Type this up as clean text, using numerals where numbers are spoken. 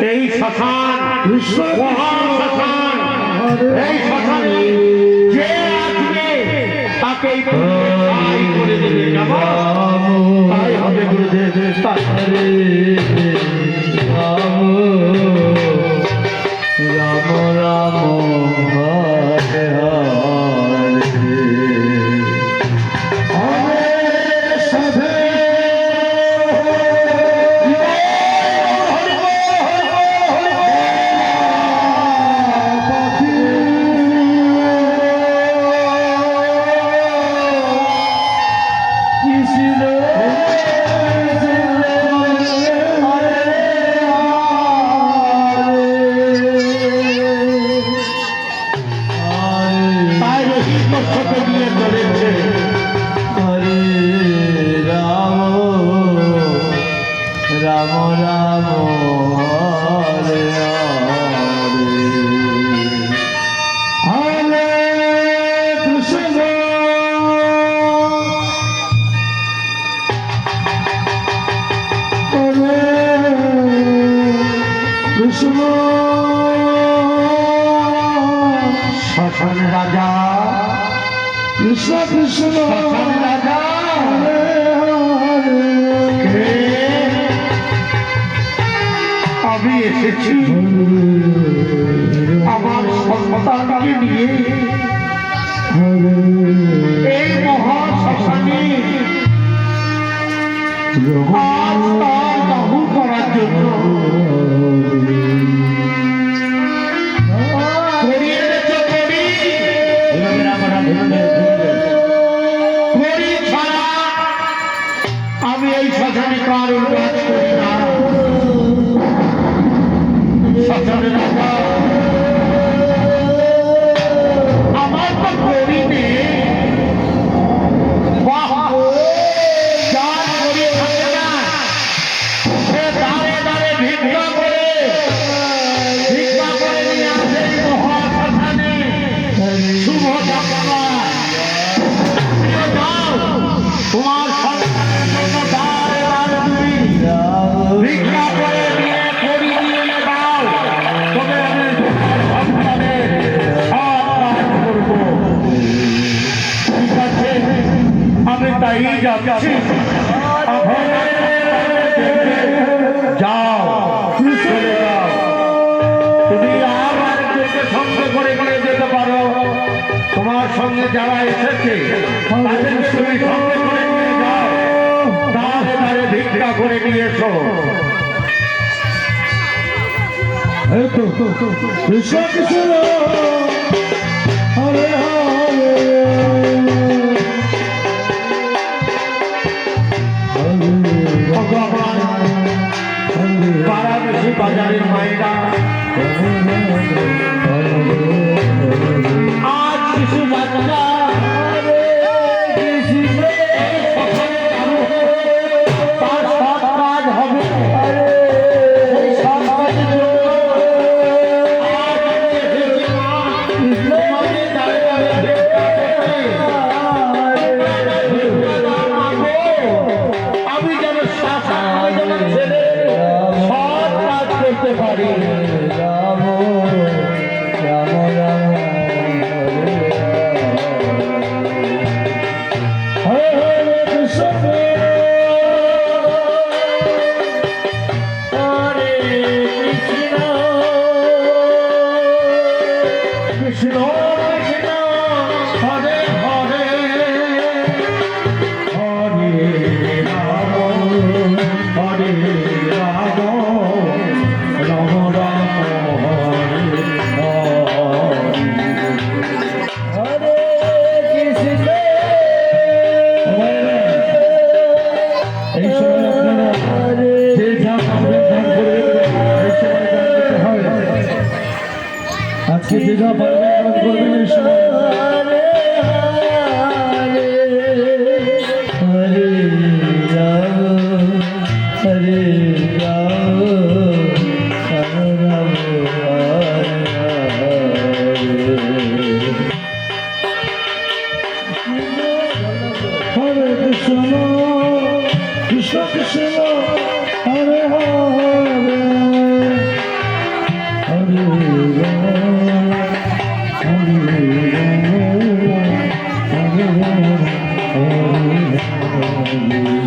এই শ্মশান মহান শ্মশান, এই শ্মশানে যে আসবে তাকে তাই করে দেবে, তাই হবে গুরুদেব। রাম রাম হরে হরে শ্মশান রাজা কৃষ্ণ কৃষ্ণ রাজা আমি এসেছি আমার সন্তানকে নিয়ে এই মহা শ্মশানে আজ তার দাহ করার জন্য আমি এই শ্মশানে কারোর কাজ করি না। শ্মশানে রাজা আমার তো করি নেই, যার করি থাকে না সে দাঁড়ে দাঁড়ে ভিক্ষা করে নিয়ে আসে এই মহা শ্মশানে শুভ যাত্রা। তোমার সন্তানের জন্য দাঁড়ে দাঁড়ে তুমি ভিক্ষা করে নিয়ে করি নিয়ে দাও, তবে আমি সন্তানের সব কাজ করবো। ঠিক আছে, আমি তাই যাচ্ছি। যাও চলে যাও, তুমি আর আরেকজনকে সঙ্গে করে নিয়ে যেতে পারো। তোমার সঙ্গে যারা এসেছে তাদেরকে তুমি সঙ্গে করে নিয়ে যাও, দাঁড়ে দাঁড়ে ভিক্ষা করে নিয়ে এসো। কৃষ্ণ কৃষ্ণ হরে হরে ভগবান বারাণসী বাজারের মায়েরা আজ কিছু বাচ্চা তার সব কাজ হবে। আমি যেন ছেলে সব কাজ করতে পারি। রাম রাম রাম হরে হরে কৃষ্ণ হরে কৃষ্ণ কৃষ্ণ কৃষ্ণ হরে হরে হরে রাম হরে রাম রাম রাম হরে হরে হরে কৃষ্ণ কৃষ্ণ কৃষ্ণ হরে হরে হরে হরে হরে হরে